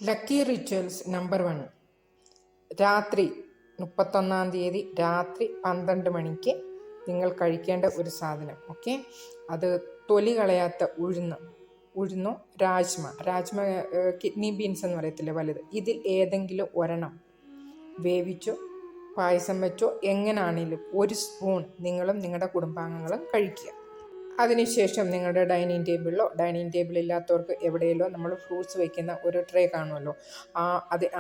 Lucky rituals number 1. രാത്രി 31-ാം തീയതി രാത്രി 12 മണിക്ക് നിങ്ങൾ കഴിക്കേണ്ട ഒരു സാധനം. ഓക്കെ, അത് തൊലി കളയാത്ത ഉഴുന്നോ രാജ്മ കിഡ്നി ബീൻസ് എന്ന് പറയത്തില്ലേ, വലുത്. ഇതിൽ ഏതെങ്കിലും ഒരെണ്ണം വേവിച്ചോ പായസം വെച്ചോ എങ്ങനാണെങ്കിലും 1 സ്പൂൺ നിങ്ങളും നിങ്ങളുടെ കുടുംബാംഗങ്ങളും കഴിക്കുക. അതിനുശേഷം നിങ്ങളുടെ ഡൈനിങ് ടേബിൾ ഇല്ലാത്തവർക്ക് എവിടെയല്ലോ നമ്മൾ ഫ്രൂട്ട്സ് വയ്ക്കുന്ന ഒരു ട്രേ കാണുമല്ലോ,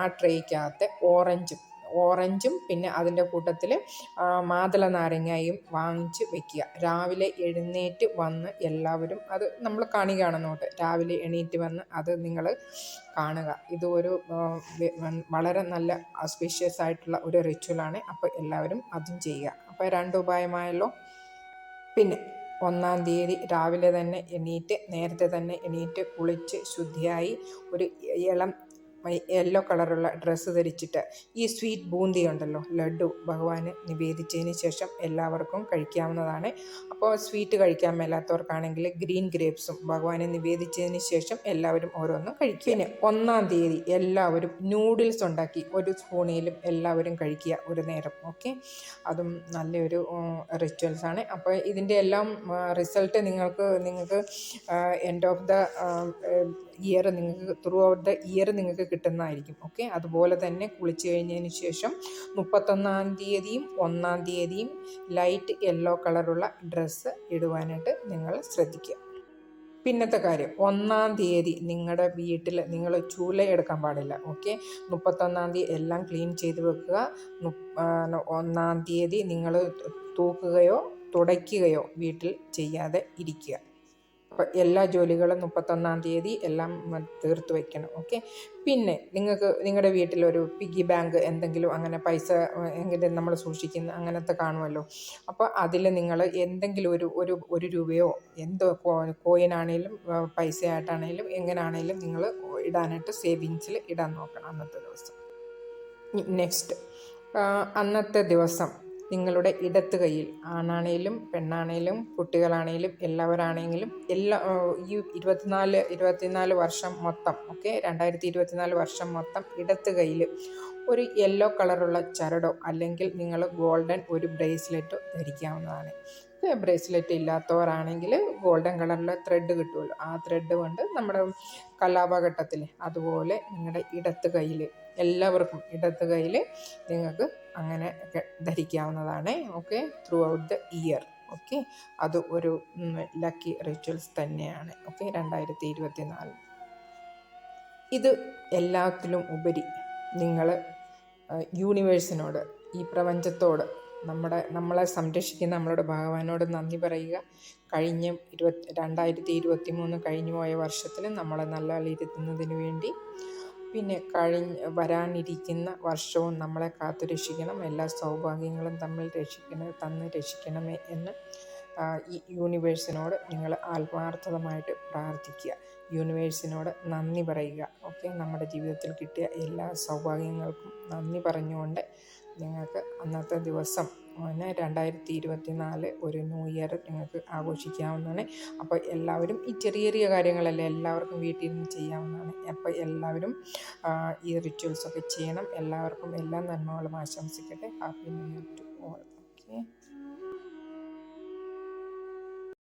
ആ ട്രേക്കകത്ത് ഓറഞ്ചും പിന്നെ അതിൻ്റെ കൂട്ടത്തിൽ മാതള നാരങ്ങയും വാങ്ങിച്ച് വെക്കുക. രാവിലെ എഴുന്നേറ്റ് വന്ന് എല്ലാവരും അത് നമ്മൾ കാണുന്നോട്ട് രാവിലെ എണീറ്റ് വന്ന് അത് നിങ്ങൾ കാണുക. ഇത് ഒരു വളരെ നല്ല ഓസ്പീഷ്യസ് ആയിട്ടുള്ള ഒരു റിച്വലാണ്. അപ്പോൾ എല്ലാവരും അതും ചെയ്യുക. അപ്പോൾ 2 ഉപായമായല്ലോ. പിന്നെ 1-ാം തീയതി രാവിലെ തന്നെ നേരത്തെ തന്നെ എണീറ്റ് കുളിച്ച് ശുദ്ധിയായി ഒരു ഇളം യെല്ലോ കളറുള്ള ഡ്രസ്സ് ധരിച്ചിട്ട് ഈ സ്വീറ്റ് ബൂന്തി ഉണ്ടല്ലോ, ലഡ്ഡു, ഭഗവാന് നിവേദിച്ചതിന് ശേഷം എല്ലാവർക്കും കഴിക്കാവുന്നതാണ്. അപ്പോൾ സ്വീറ്റ് കഴിക്കാൻ മേലാത്തവർക്കാണെങ്കിൽ ഗ്രീൻ ഗ്രേപ്സും ഭഗവാനെ നിവേദിച്ചതിന് ശേഷം എല്ലാവരും ഓരോന്നും കഴിക്കുക. പിന്നെ 1-ാം തീയതി എല്ലാവരും നൂഡിൽസ് ഉണ്ടാക്കി 1 സ്പൂണിലും എല്ലാവരും കഴിക്കുക ഒരു നേരം. ഓക്കെ, അതും നല്ലൊരു റിച്വൽസാണ്. അപ്പോൾ ഇതിൻ്റെ എല്ലാം റിസൾട്ട് നിങ്ങൾക്ക് end of the year through out the year നിങ്ങൾക്ക് കിട്ടുന്നതായിരിക്കും. ഓക്കെ, അതുപോലെ തന്നെ കുളിച്ച് കഴിഞ്ഞതിന് ശേഷം 31-ാം തീയതിയും 1-ാം തീയതിയും ലൈറ്റ് യെല്ലോ കളറുള്ള ഡ്രസ്സ് ഇടുവാനായിട്ട് നിങ്ങൾ ശ്രദ്ധിക്കുക. പിന്നത്തെ കാര്യം, 1-ാം തീയതി നിങ്ങളുടെ വീട്ടിൽ നിങ്ങൾ ചൂല എടുക്കാൻ പാടില്ല. ഓക്കെ, 31-ാം തീയതി എല്ലാം ക്ലീൻ ചെയ്ത് വെക്കുക. 1-ാം തീയതി നിങ്ങൾ തൂക്കുകയോ തുടയ്ക്കുകയോ വീട്ടിൽ ചെയ്യാതെ ഇരിക്കുക. അപ്പോൾ എല്ലാ ജോലികളും 31-ാം തീയതി എല്ലാം തീർത്ത് വയ്ക്കണം. ഓക്കെ, പിന്നെ നിങ്ങളുടെ വീട്ടിലൊരു പിഗ്ഗി ബാങ്ക് എന്തെങ്കിലും അങ്ങനെ പൈസ എങ്കിലും നമ്മൾ സൂക്ഷിക്കുന്ന അങ്ങനത്തെ കാണുമല്ലോ. അപ്പോൾ അതിൽ നിങ്ങൾ എന്തെങ്കിലും ഒരു രൂപയോ എന്തോ കോയിനാണേലും പൈസയായിട്ടാണേലും എങ്ങനെയാണേലും നിങ്ങൾ ഇടാനായിട്ട് സേവിങ്സിൽ ഇടാൻ നോക്കണം അന്നത്തെ ദിവസം. നെക്സ്റ്റ്, അന്നത്തെ ദിവസം നിങ്ങളുടെ ഇടത്ത് കൈയിൽ ആണാണേലും പെണ്ണാണേലും കുട്ടികളാണേലും എല്ലാവരാണെങ്കിലും ഈ 24 വർഷം മൊത്തം, ഓക്കെ, 2024 വർഷം മൊത്തം ഇടത്ത് കൈയിൽ ഒരു യെല്ലോ കളറുള്ള ചരടോ അല്ലെങ്കിൽ നിങ്ങൾ ഗോൾഡൻ ഒരു ബ്രേസ്ലെറ്റോ ധരിക്കാവുന്നതാണ്. ബ്രേസ്ലെറ്റ് ഇല്ലാത്തവരാണെങ്കിൽ ഗോൾഡൻ കളറിലെ ത്രെഡ് കിട്ടുമല്ലോ, ആ ത്രെഡ് കൊണ്ട് നമ്മുടെ കലാപഘട്ടത്തിൽ അതുപോലെ നിങ്ങളുടെ എല്ലാവർക്കും ഇടത്ത് കൈയിൽ നിങ്ങൾക്ക് അങ്ങനെ ധരിക്കാവുന്നതാണ്. Okay, throughout the year. Okay, അത് ഒരു ലക്കി റിച്വൽസ് തന്നെയാണ്. ഓക്കെ, 2024. ഇത് എല്ലാത്തിലും ഉപരി നിങ്ങൾ യൂണിവേഴ്സിനോട്, ഈ പ്രപഞ്ചത്തോട്, നമ്മളെ സംരക്ഷിക്കുന്ന നമ്മളുടെ ഭഗവാനോട് നന്ദി പറയുക. കഴിഞ്ഞ 2023 കഴിഞ്ഞു പോയ വർഷത്തിൽ നമ്മളെ നല്ലതിരുത്തുന്നതിന് വേണ്ടി, പിന്നെ വരാനിരിക്കുന്ന വർഷവും നമ്മളെ കാത്തു രക്ഷിക്കണം, എല്ലാ സൗഭാഗ്യങ്ങളും തന്ന് രക്ഷിക്കണമേ എന്ന് ഈ യൂണിവേഴ്സിനോട് നിങ്ങൾ ആത്മാർത്ഥമായിട്ട് പ്രാർത്ഥിക്കുക. യൂണിവേഴ്സിനോട് നന്ദി പറയുക. ഓക്കെ, നമ്മുടെ ജീവിതത്തിൽ കിട്ടിയ എല്ലാ സൗഭാഗ്യങ്ങൾക്കും നന്ദി പറഞ്ഞുകൊണ്ട് നിങ്ങൾക്ക് അന്നത്തെ ദിവസം 2024 ഒരു ന്യൂ ഇയർ നിങ്ങൾക്ക് ആഘോഷിക്കാവുന്നതാണ്. അപ്പോൾ എല്ലാവരും ഈ ചെറിയ കാര്യങ്ങളല്ലേ എല്ലാവർക്കും വീട്ടിൽ നിന്ന് ചെയ്യാവുന്നതാണ്. അപ്പോൾ എല്ലാവരും ഈ റിച്വൽസൊക്കെ ചെയ്യണം. എല്ലാവർക്കും എല്ലാ നന്മകളും ആശംസിക്കട്ടെ. Happy new year to all. Okay.